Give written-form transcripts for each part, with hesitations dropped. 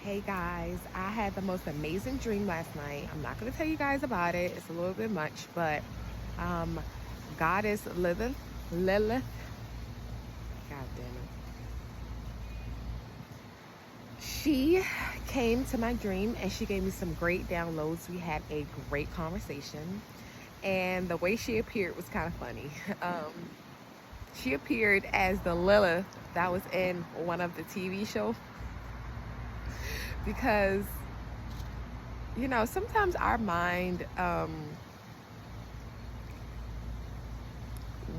Hey guys, I had the most amazing dream last night. I'm not going to tell you guys about it. It's a little bit much, but um, Goddess Lilith, God damn it. She came to my dream and she gave me some great downloads. We had a great conversation, and the way she appeared was kind of funny. Um, she appeared as the Lilith that was in one of the TV shows because sometimes our mind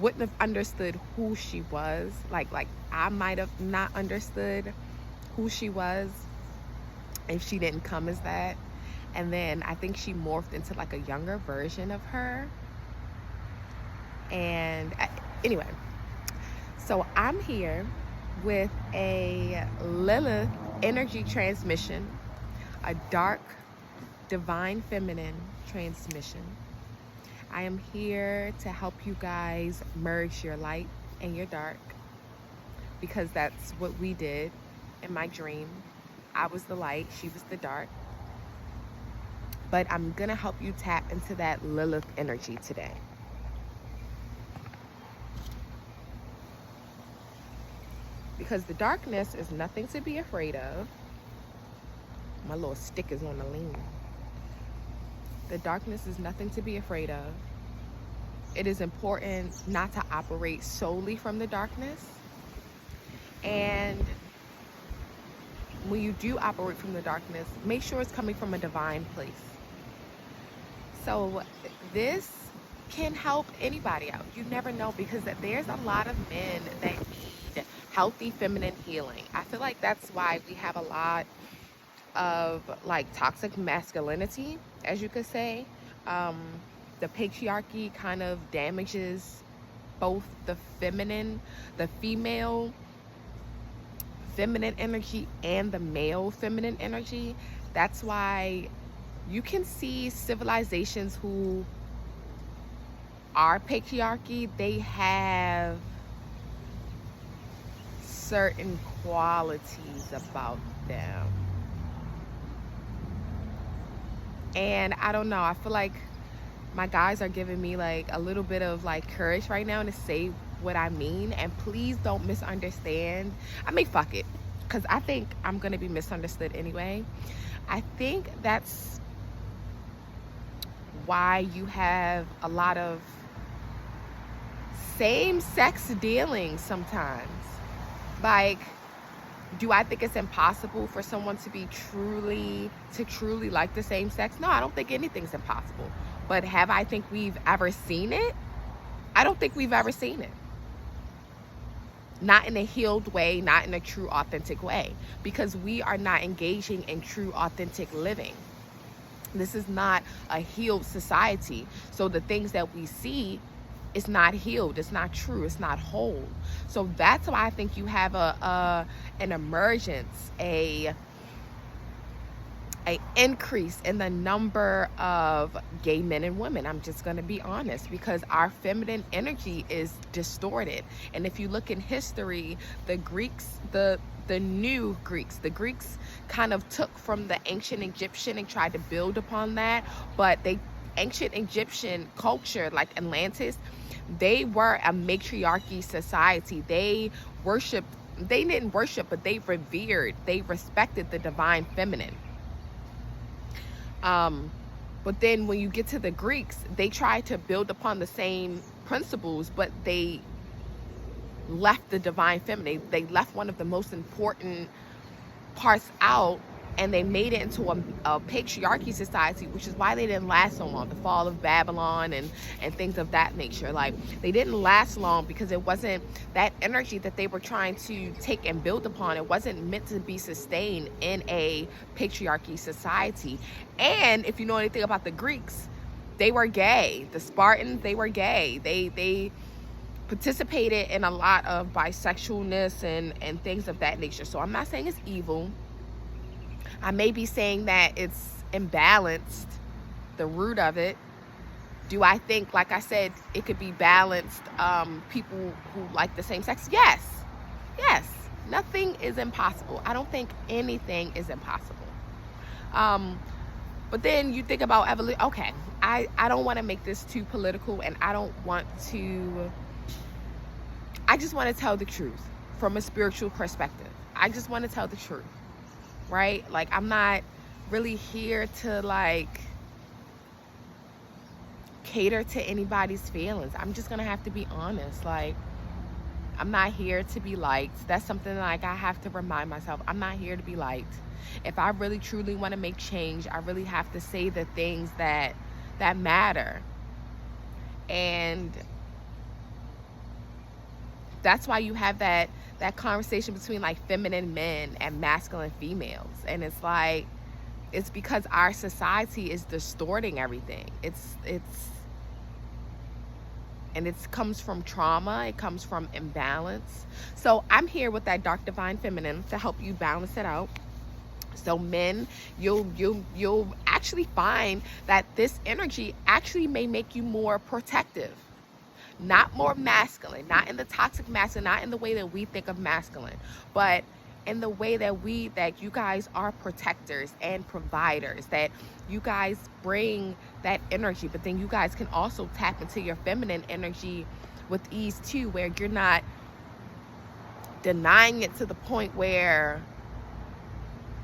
wouldn't have understood who she was. Like I might have not understood who she was if she didn't come as that. And then I think she morphed into like a younger version of her. And anyway, so I'm here with a Lilith energy transmission, a dark divine feminine transmission. I am here to help you guys merge your light and your dark, because that's what we did in my dream. I was the light, she was the dark. But I'm gonna help you tap into that Lilith energy today. Because the darkness is nothing to be afraid of. My little stick is on the lean. The darkness is nothing to be afraid of. It is important not to operate solely from the darkness. And when you do operate from the darkness, make sure it's coming from a divine place. So this can help anybody out. You never know, because there's a lot of men that need healthy feminine healing. I feel like that's why we have a lot of like toxic masculinity, as you could say. The patriarchy kind of damages both the female feminine energy and the male feminine energy. That's why you can see civilizations who are patriarchy, they have certain qualities about them. And I don't know, I feel like my guys are giving me like a little bit of like courage right now to say what I mean. And please don't misunderstand. I mean, fuck it, because I think I'm gonna be misunderstood anyway. I think that's why you have a lot of same-sex dealings sometimes. Like, do I think it's impossible for someone to be truly like the same sex? No, I don't think anything's impossible. But think we've ever seen it? I don't think we've ever seen it. Not in a healed way, not in a true, authentic way, because we are not engaging in true, authentic living. This is not a healed society. So the things that we see, it's not healed, it's not true, it's not whole. So that's why I think you have an emergence, a increase in the number of gay men and women. I'm just going to be honest, because our feminine energy is distorted. And if you look in history, the Greeks, the Greeks kind of took from the ancient Egyptian and tried to build upon that. But ancient Egyptian culture, like Atlantis, they were a matriarchy society. They didn't worship, but they respected the divine feminine. But then when you get to the Greeks, they tried to build upon the same principles, but they left the divine feminine. They left one of the most important parts out, and they made it into a patriarchy society, which is why they didn't last so long. The fall of Babylon and things of that nature. Like, they didn't last long because it wasn't that energy that they were trying to take and build upon. It wasn't meant to be sustained in a patriarchy society. And if you know anything about the Greeks, they were gay. The Spartans, they were gay. They participated in a lot of bisexualness and things of that nature. So I'm not saying it's evil. I may be saying that it's imbalanced, the root of it. Do I think, like I said, it could be balanced, people who like the same sex? Yes. Nothing is impossible. I don't think anything is impossible. But then you think about evolution. Okay, I don't want to make this too political, and I don't want to, I just want to tell the truth from a spiritual perspective. I just want to tell the truth, right? Like, I'm not really here to like cater to anybody's feelings. I'm just gonna have to be honest. Like, I'm not here to be liked. That's something like I have to remind myself. I'm not here to be liked. If I really truly want to make change, I really have to say the things that matter. And that's why you have that conversation between like feminine men and masculine females. And it's like, it's because our society is distorting everything. And it comes from trauma. It comes from imbalance. So I'm here with that dark divine feminine to help you balance it out. So men, you'll actually find that this energy actually may make you more protective, not more masculine, not in the toxic masculine, not in the way that we think of masculine, but in the way that you guys are protectors and providers, that you guys bring that energy. But then you guys can also tap into your feminine energy with ease too, where you're not denying it to the point where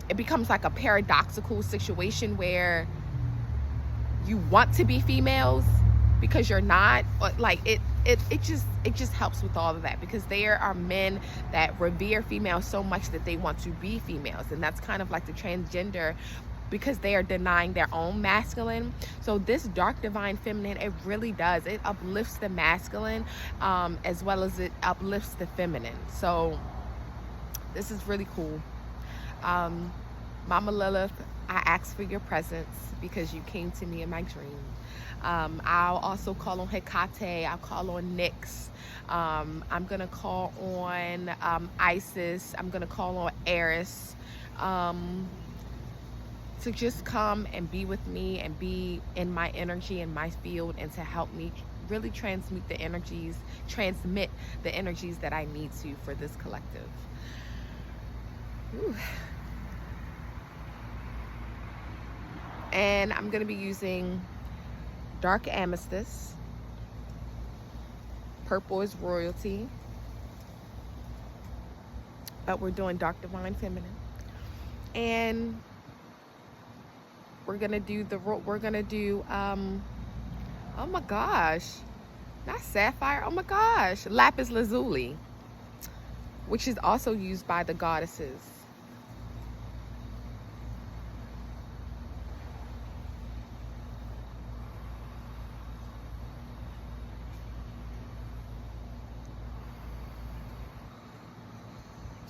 it becomes like a paradoxical situation where you want to be females because you're not. Like, it just helps with all of that, because there are men that revere females so much that they want to be females, and that's kind of like the transgender, because they are denying their own masculine. So this dark divine feminine, it really does, it uplifts the masculine as well as it uplifts the feminine. So this is really cool. Mama Lilith, I ask for your presence because you came to me in my dream. I'll also call on Hecate. I'll call on Nyx. I'm going to call on Isis. I'm going to call on Eris to just come and be with me and be in my energy, in my field, and to help me really transmit the energies that I need to for this collective. Whew. And I'm going to be using dark amethyst. Purple is royalty. But we're doing dark divine feminine. And we're going to do oh my gosh. Not sapphire. Oh my gosh. Lapis lazuli, which is also used by the goddesses.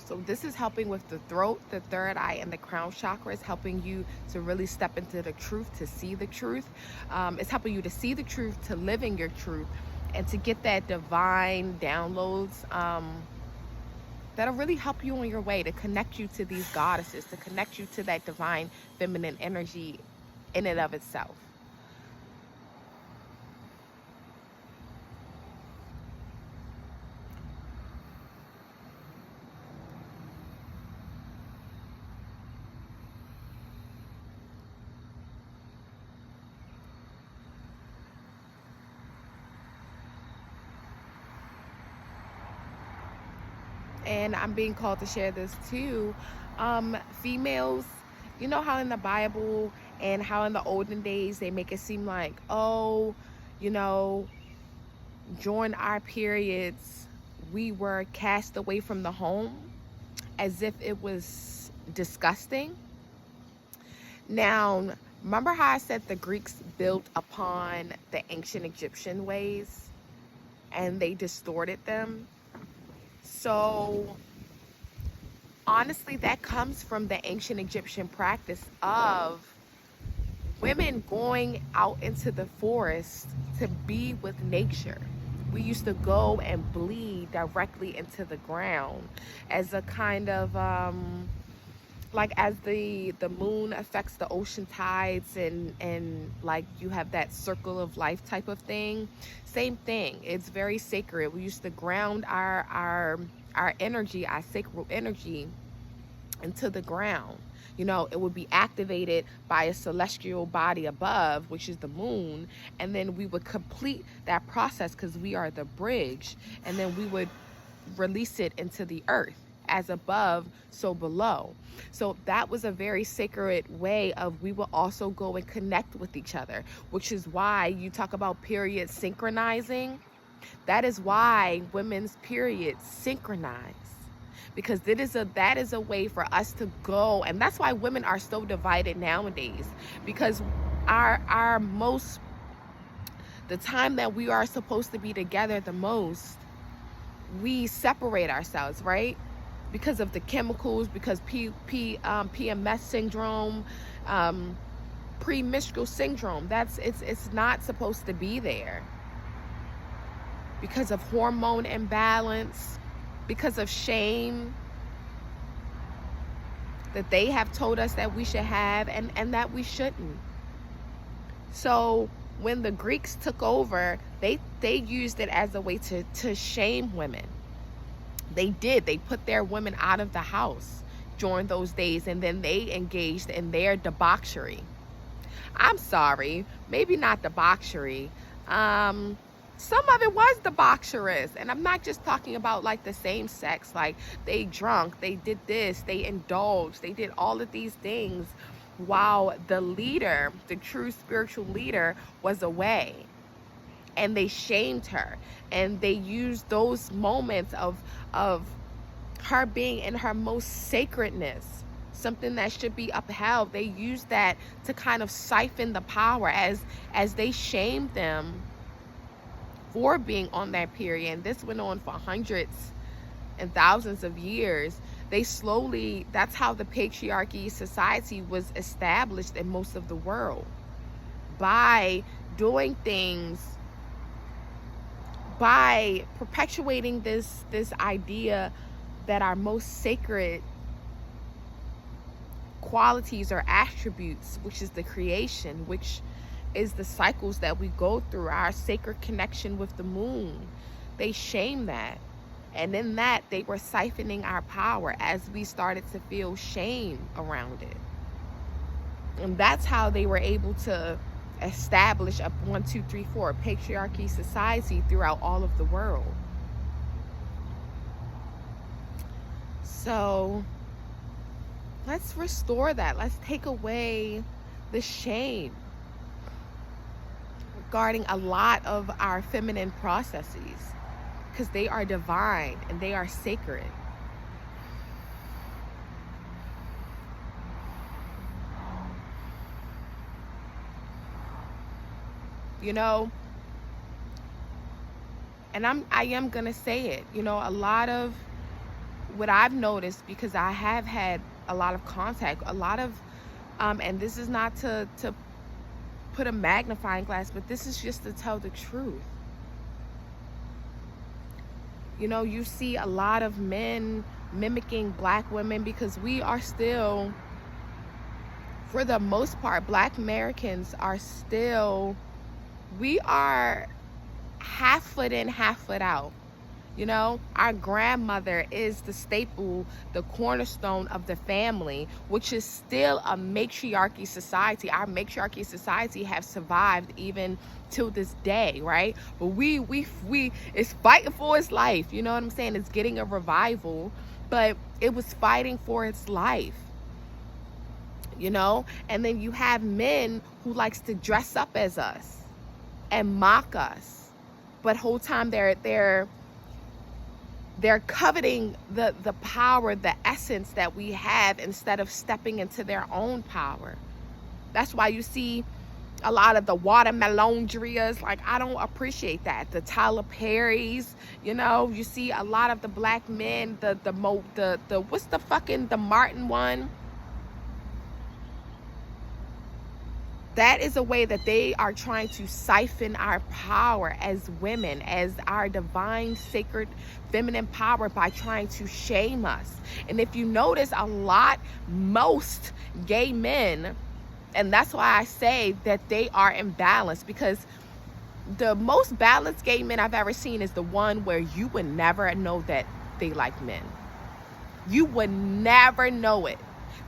So this is helping with the throat, the third eye, and the crown chakra. It's helping you to really step into the truth, to see the truth. It's helping you to see the truth, to live in your truth, and to get that divine downloads that'll really help you on your way, to connect you to these goddesses, to connect you to that divine feminine energy in and of itself. And I'm being called to share this too. Females, you know how in the Bible and how in the olden days they make it seem like, oh, you know, during our periods we were cast away from the home, as if it was disgusting. Now, remember how I said the Greeks built upon the ancient Egyptian ways and they distorted them? So honestly, that comes from the ancient Egyptian practice of women going out into the forest to be with nature. We used to go and bleed directly into the ground as a kind of like, as the moon affects the ocean tides, and like you have that circle of life type of thing. Same thing. It's very sacred. We used to ground our our energy, our sacral energy, into the ground. You know, it would be activated by a celestial body above, which is the moon, and then we would complete that process because we are the bridge, and then we would release it into the earth. As above, so below. So that was a very sacred way of, we will also go and connect with each other, which is why you talk about periods synchronizing. That is why women's periods synchronize, because that is a way for us to go. And that's why women are so divided nowadays, because the time that we are supposed to be together the most, we separate ourselves, right? Because of the chemicals, because PMS syndrome, premenstrual syndrome, it's not supposed to be there. Because of hormone imbalance, because of shame that they have told us that we should have, and that we shouldn't. So when the Greeks took over, they used it as a way to shame women. They put their women out of the house during those days, and then they engaged in their debauchery. I'm sorry, maybe not debauchery. Some of it was debaucherous, and I'm not just talking about like the same sex, like they drunk, they did this, they indulged, they did all of these things while the leader, the true spiritual leader, was away. And they shamed her, and they used those moments of her being in her most sacredness, something that should be upheld. They used that to kind of siphon the power as they shamed them for being on that period. And this went on for hundreds and thousands of years. That's how the patriarchy society was established in most of the world, by doing things, by perpetuating this idea that our most sacred qualities or attributes, which is the creation, which is the cycles that we go through, our sacred connection with the moon. They shame that. And in that, they were siphoning our power as we started to feel shame around it. And that's how they were able to establish a 1, 2, 3, 4 patriarchy society throughout all of the world. So let's restore that. Let's take away the shame regarding a lot of our feminine processes, because they are divine and they are sacred. You know, and I am gonna say it, you know, a lot of what I've noticed, because I have had a lot of contact, a lot of and this is not to put a magnifying glass, but this is just to tell the truth. You know, you see a lot of men mimicking black women, because we are still, for the most part, Black Americans are still, we are half foot in, half foot out. You know, our grandmother is the staple, the cornerstone of the family, which is still a matriarchy society. Our matriarchy society have survived even till this day, right? But we it's fighting for its life. You know what I'm saying? It's getting a revival, but it was fighting for its life. You know, and then you have men who likes to dress up as us and mock us, but whole time they're coveting the power, the essence that we have, instead of stepping into their own power. That's why you see a lot of the watermelon-drias. Like, I don't appreciate that. The Tyler Perrys, you know, you see a lot of the black men, the what's the Martin one? That is a way that they are trying to siphon our power as women, as our divine, sacred, feminine power, by trying to shame us. And if you notice, most gay men, and that's why I say that they are imbalanced, because the most balanced gay men I've ever seen is the one where you would never know that they like men. You would never know it.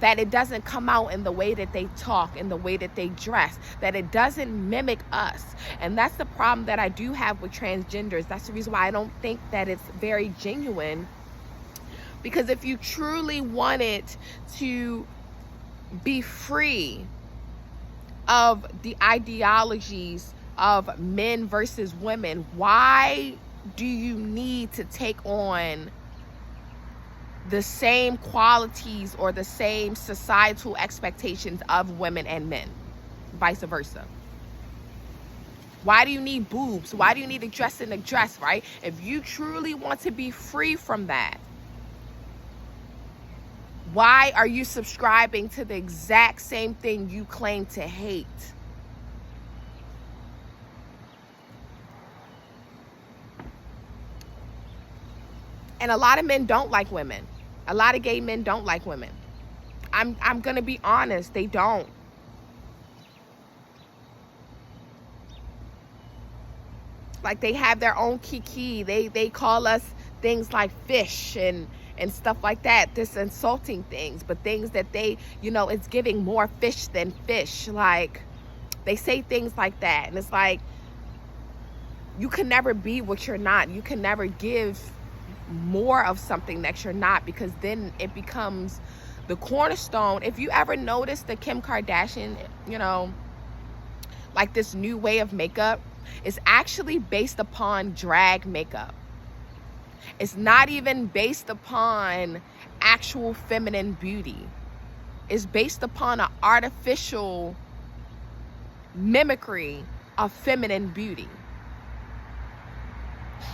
That it doesn't come out in the way that they talk, in the way that they dress, that it doesn't mimic us. And that's the problem that I do have with transgenders. That's the reason why I don't think that it's very genuine. Because if you truly wanted to be free of the ideologies of men versus women, why do you need to take on the same qualities or the same societal expectations of women and men, vice versa? Why do you need boobs? Why do you need to dress in a dress, right? If you truly want to be free from that, why are you subscribing to the exact same thing you claim to hate? And a lot of men don't like women. A lot of gay men don't like women. I'm gonna be honest, they don't. Like, they have their own kiki. They call us things like fish and stuff like that. This insulting things, but things that they, you know, it's giving more fish than fish. Like, they say things like that. And it's like, you can never be what you're not. You can never give more of something that you're not, because then it becomes the cornerstone. If you ever notice the Kim Kardashian, you know, like this new way of makeup, is actually based upon drag makeup. It's not even based upon actual feminine beauty. It's based upon an artificial mimicry of feminine beauty.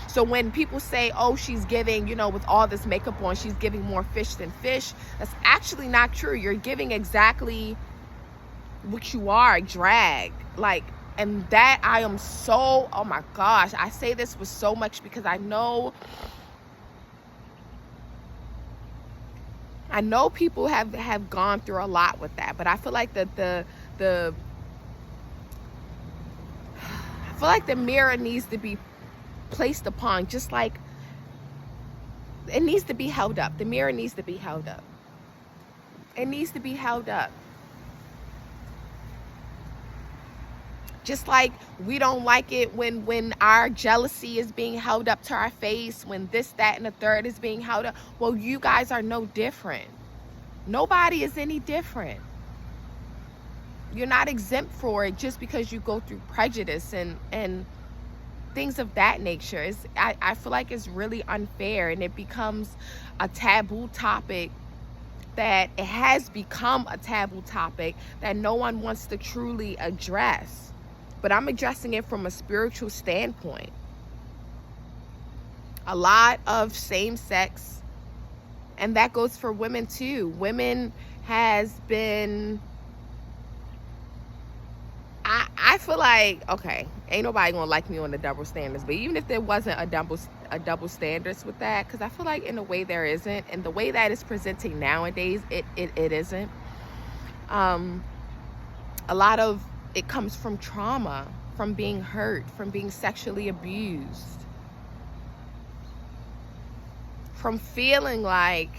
So when people say, oh, she's giving, you know, with all this makeup on, she's giving more fish than fish, that's actually not true. You're giving exactly what you are, drag. Like, and that I am so, oh my gosh, I say this with so much, because I know people have gone through a lot with that, but I feel like the mirror needs to be placed upon, just like it needs to be held up. The mirror needs to be held up. It needs to be held up. Just like we don't like it when our jealousy is being held up to our face, when this, that, and the third is being held up. Well, you guys are no different. Nobody is any different. You're not exempt for it just because you go through prejudice and things of that nature. I feel like it's really unfair, and it becomes a taboo topic, that it has become a taboo topic that no one wants to truly address. But I'm addressing it from a spiritual standpoint. A lot of same-sex, and that goes for women too. Women has been, I feel like, okay, ain't nobody gonna like me on the double standards, but even if there wasn't a double standards with that, because I feel like in a way there isn't, and the way that it's presenting nowadays, it isn't. A lot of it comes from trauma, from being hurt, from being sexually abused, from feeling like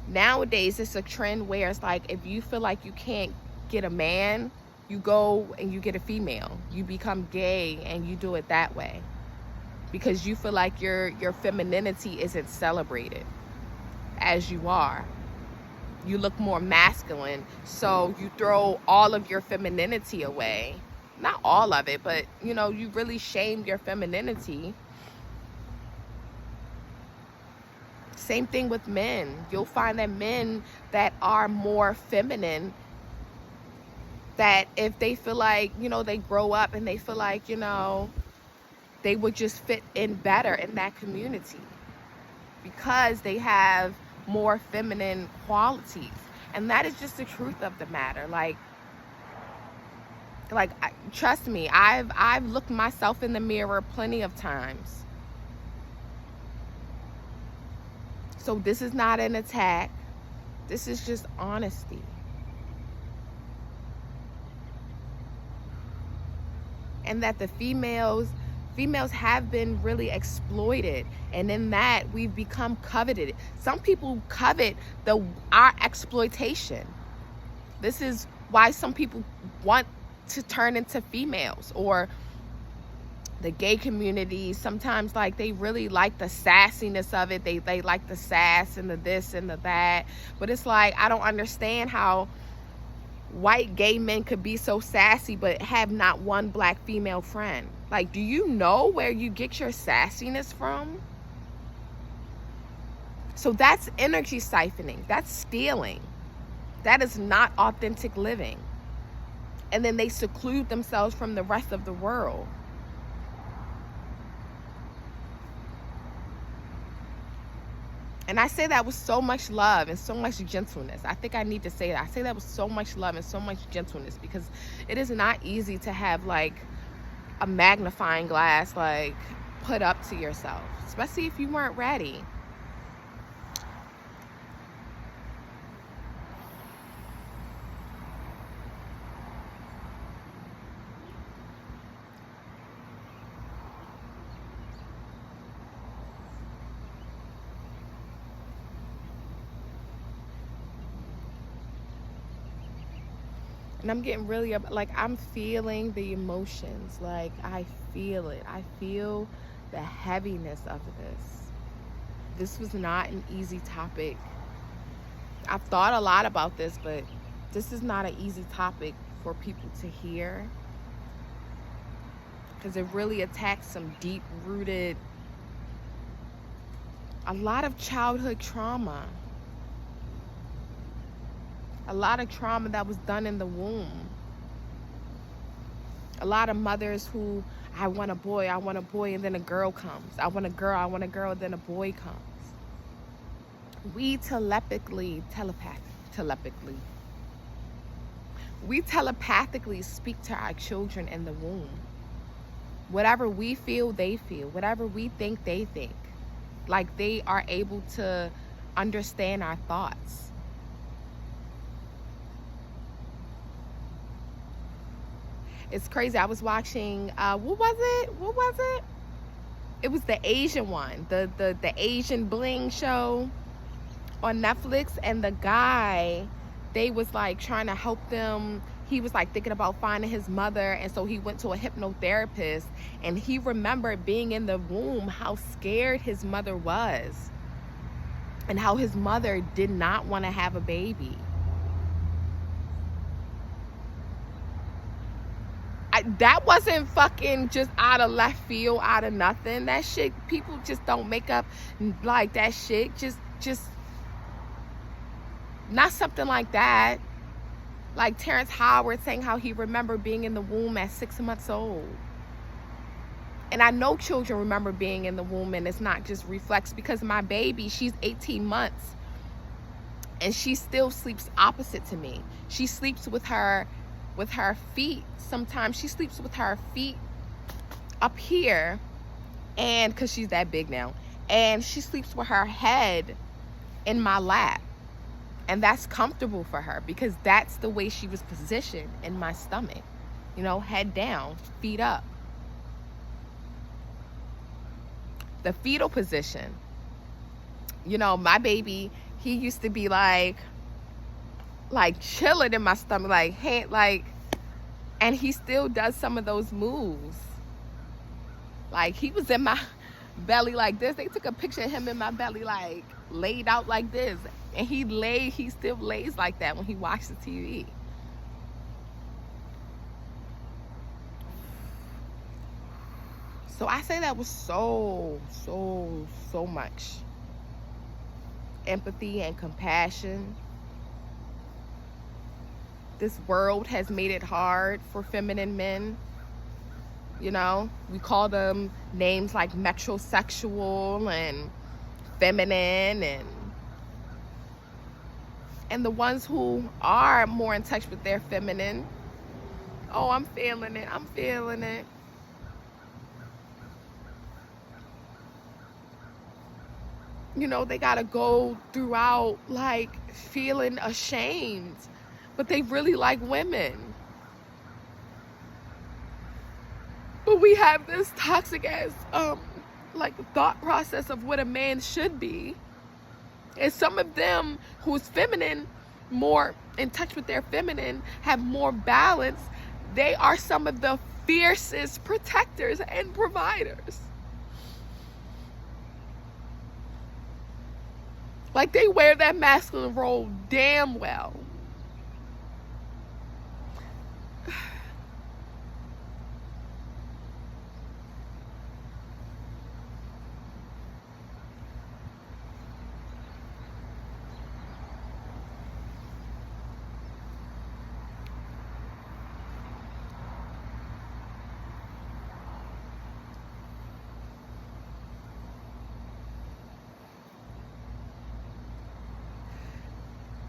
nowadays it's a trend where it's like, if you feel like you can't get a man, you go and you get a female. You become gay and you do it that way, because you feel like your femininity isn't celebrated as you are. You look more masculine, so you throw all of your femininity away. Not all of it, but you know, you really shame your femininity. Same thing with men. You'll find that men that are more feminine, that if they feel like, you know, they grow up and they feel like, you know, they would just fit in better in that community because they have more feminine qualities. And that is just the truth of the matter. Like trust me, I've looked myself in the mirror plenty of times. So this is not an attack. This is just honesty. And that the females Females have been really exploited, and in that we've become coveted. Some people covet our exploitation. This is why some people want to turn into females, or the gay community. Sometimes, like, they really like the sassiness of it. They like the sass and the this and the that. But it's like, I don't understand how white gay men could be so sassy but have not one black female friend. Like, do you know where you get your sassiness from? So that's energy siphoning. That's stealing. That is not authentic living. And then they seclude themselves from the rest of the world. And I say that with so much love and so much gentleness. I think I need to say that. I say that with so much love and so much gentleness, because it is not easy to have, like, a magnifying glass, like, put up to yourself, especially if you weren't ready. And I'm getting really, like, I'm feeling the emotions. Like, I feel it. I feel the heaviness of this. This was not an easy topic. I've thought a lot about this, but this is not an easy topic for people to hear, because it really attacks some deep-rooted, a lot of childhood trauma. A lot of trauma that was done in the womb. A lot of mothers who, I want a boy, and then a girl comes. I want a girl, and then a boy comes. We telepathically speak to our children in the womb. Whatever we feel, they feel. Whatever we think, they think. Like, they are able to understand our thoughts. It's crazy. I was watching, what was it? It was the Asian one, the Asian bling show on Netflix. And the guy, they was like trying to help them. He was like thinking about finding his mother. And so he went to a hypnotherapist, and he remembered being in the womb, how scared his mother was, and how his mother did not want to have a baby. That wasn't fucking just out of left field, out of nothing. That shit, people just don't make up like that shit. Just not something like that. Like Terrence Howard saying how he remembered being in the womb at 6 months old. And I know children remember being in the womb, and it's not just reflex, because my baby, she's 18 months and she still sleeps opposite to me. She sleeps with her feet. Sometimes she sleeps with her feet up here, and because she's that big now, and she sleeps with her head in my lap, and that's comfortable for her because that's the way she was positioned in my stomach, you know, head down, feet up. The fetal position, you know, my baby, he used to be like chilling in my stomach, like, hey, like, and he still does some of those moves. Like, he was in my belly like this. They took a picture of him in my belly, like, laid out like this. And he still lays like that when he watches TV. So I say that with so much empathy and compassion. This world has made it hard for feminine men. You know, we call them names like metrosexual and feminine, and the ones who are more in touch with their feminine, oh, I'm feeling it. You know, they gotta go throughout like feeling ashamed, but they really like women. But we have this toxic ass like thought process of what a man should be. And some of them who's feminine, more in touch with their feminine, have more balance. They are some of the fiercest protectors and providers. Like, they wear that masculine role damn well.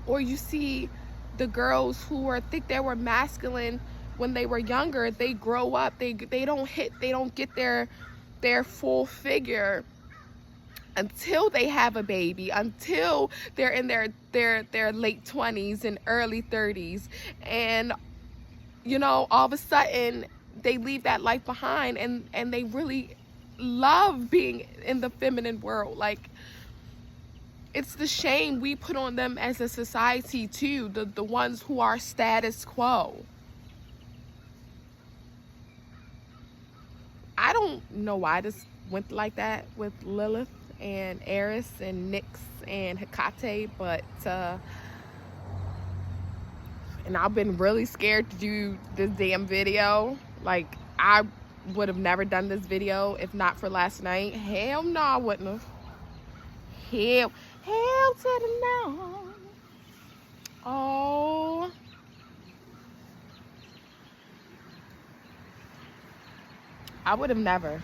Or you see the girls who think they were masculine when they were younger, they grow up, they don't get their full figure until they have a baby, until they're in their late 20s and early 30s. And you know, all of a sudden they leave that life behind, and they really love being in the feminine world. Like, it's the shame we put on them as a society too, the ones who are status quo. I don't know why this went like that with Lilith and Eris and Nyx and Hecate, but and I've been really scared to do this damn video. Like, I would have never done this video if not for last night. Hell no, I wouldn't have. Hell to the no. Oh. I would have never.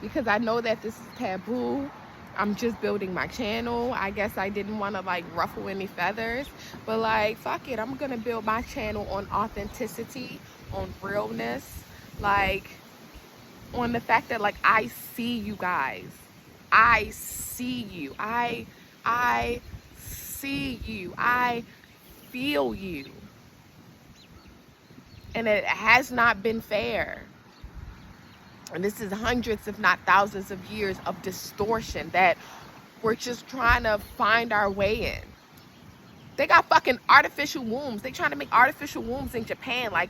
Because I know that this is taboo. I'm just building my channel. I guess I didn't want to like ruffle any feathers. But like, fuck it. I'm going to build my channel on authenticity, on realness. Like, on the fact that like, I see you guys. I see you. I see you. I feel you. And it has not been fair. And this is hundreds, if not thousands of years of distortion that we're just trying to find our way in. They got fucking artificial wombs. They trying to make artificial wombs in Japan. Like,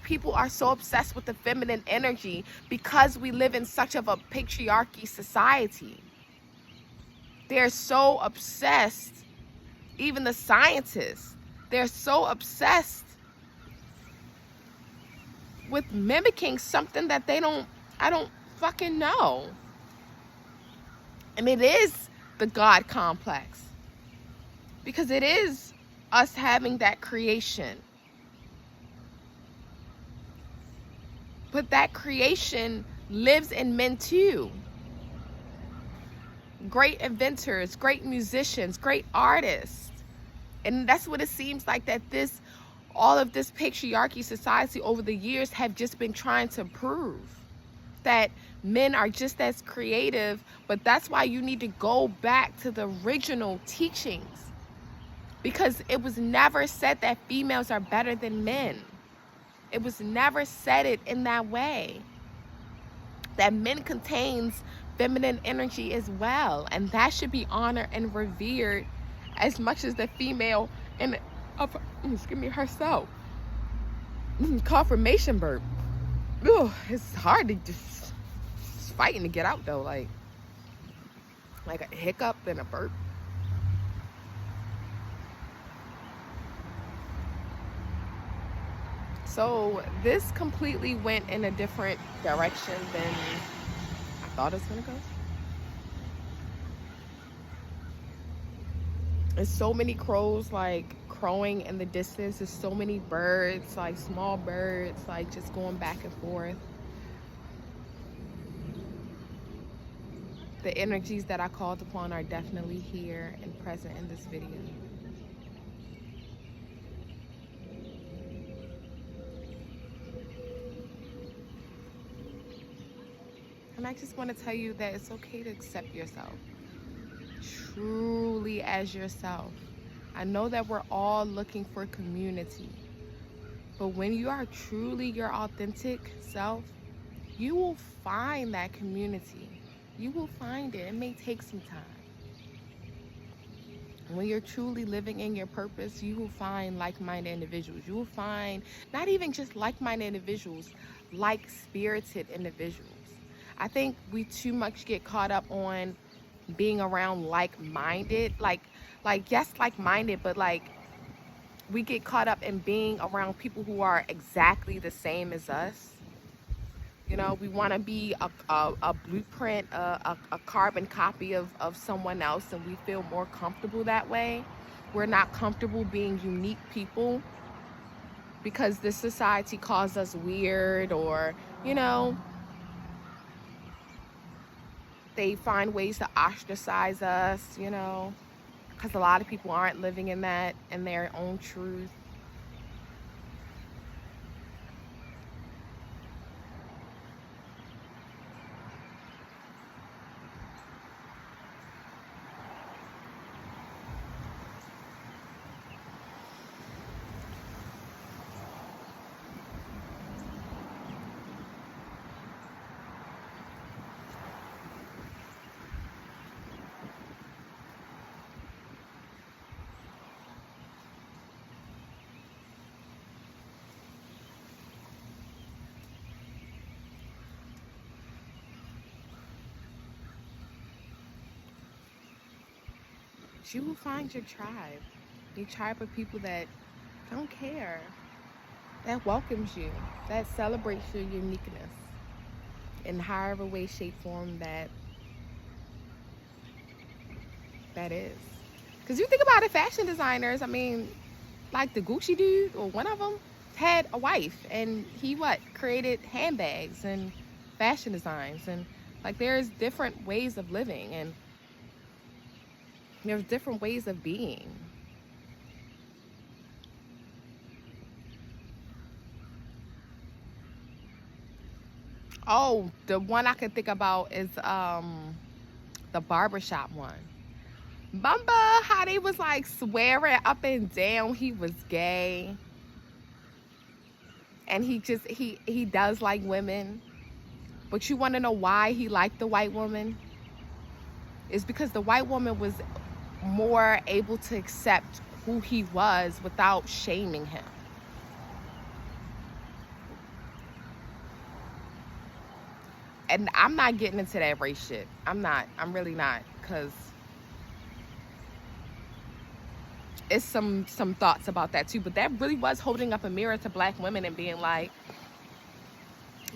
people are so obsessed with the feminine energy because we live in such of a patriarchy society. They're so obsessed, even the scientists, they're so obsessed with mimicking something that I don't fucking know. And it is the God complex. Because it is us having that creation. But that creation lives in men too. Great inventors, great musicians, great artists. And that's what it seems like that all of this patriarchy society over the years have just been trying to prove. That men are just as creative, but that's why you need to go back to the original teachings. Because it was never said that females are better than men. It was never said it in that way. That men contains feminine energy as well, and that should be honored and revered as much as the female and excuse me, herself. Confirmation burp. Ugh, it's hard to just fighting to get out though, like a hiccup and a burp. So this completely went in a different direction than I thought it was gonna go. There's so many crows like crowing in the distance. There's so many birds, like small birds, like just going back and forth. The energies that I called upon are definitely here and present in this video. And I just want to tell you that it's okay to accept yourself. Truly as yourself. I know that we're all looking for community. But when you are truly your authentic self, you will find that community. You will find it. It may take some time. When you're truly living in your purpose, you will find like-minded individuals. You will find not even just like-minded individuals, like-spirited individuals. I think we too much get caught up on being around like-minded, yes, like-minded, but like we get caught up in being around people who are exactly the same as us. You know, we want to be a blueprint, a carbon copy of someone else, and we feel more comfortable that way. We're not comfortable being unique people because this society calls us weird, or, you know, they find ways to ostracize us, you know, because a lot of people aren't living in their own truth. You will find your tribe of people that don't care, that welcomes you, that celebrates your uniqueness in however way, shape, form that is. Because you think about it, fashion designers, I mean, like the Gucci dude, or one of them, had a wife, and he created handbags and fashion designs, and like there's different ways of living, and there's different ways of being. Oh, the one I can think about is the barbershop one. Remember how they was like swearing up and down he was gay? And he does like women. But you want to know why he liked the white woman? It's because the white woman was more able to accept who he was without shaming him. And I'm not getting into that race shit. I'm really not, because it's some thoughts about that too. But that really was holding up a mirror to black women and being like,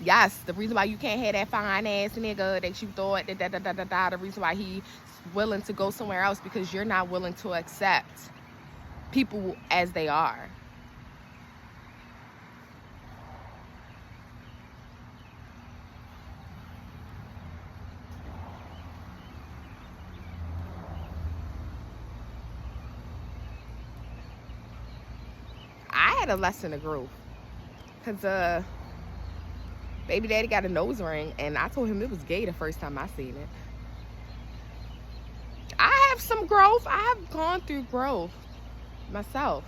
yes, the reason why you can't have that fine ass nigga that you thought the reason why he's willing to go somewhere else, because you're not willing to accept people as they are. I had a lesson of growth, because baby daddy got a nose ring, and I told him it was gay the first time I seen it. I have some growth. I have gone through growth myself.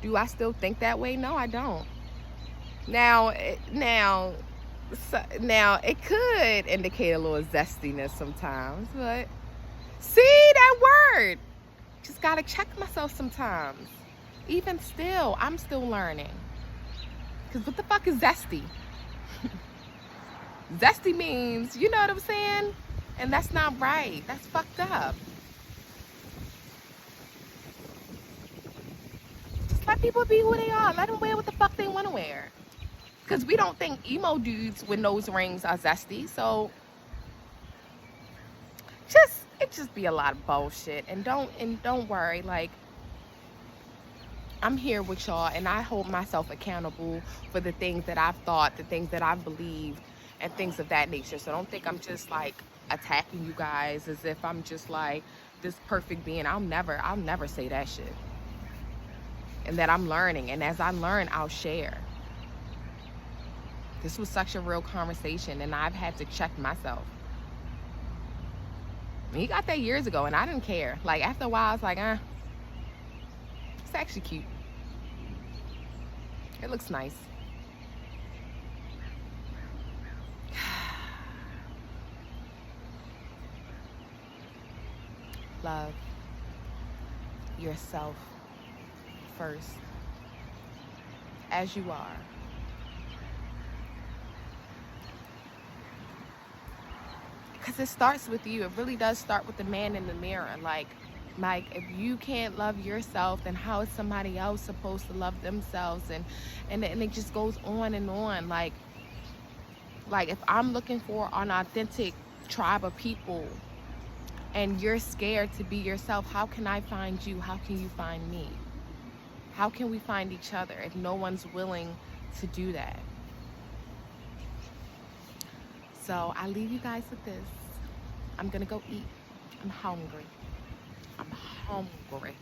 Do I still think that way? No, I don't. Now it could indicate a little zestiness sometimes, but see, that word, just gotta check myself sometimes. Even still, I'm still learning. Because what the fuck is zesty? Zesty means, you know what I'm saying? And that's not right. That's fucked up. Just let people be who they are. Let them wear what the fuck they want to wear. Because we don't think emo dudes with nose rings are zesty. So it just be a lot of bullshit. And don't worry, like, I'm here with y'all, and I hold myself accountable for the things that I've thought, the things that I've believed, and things of that nature. So don't think I'm just like attacking you guys as if I'm just like this perfect being. I'll never say that shit. And that I'm learning, and as I learn, I'll share. This was such a real conversation, and I've had to check myself. He got that years ago, and I didn't care. Like, after a while, I was like, it's actually cute. It looks nice. love yourself first, as you are. Because it starts with you. It really does start with the man in the mirror. Like if you can't love yourself, then how is somebody else supposed to love themselves? And it just goes on and on. Like if I'm looking for an authentic tribe of people and you're scared to be yourself, how can I find you? How can you find me? How can we find each other if no one's willing to do that? So I leave you guys with this. I'm gonna go eat. I'm hungry. I'm hungry.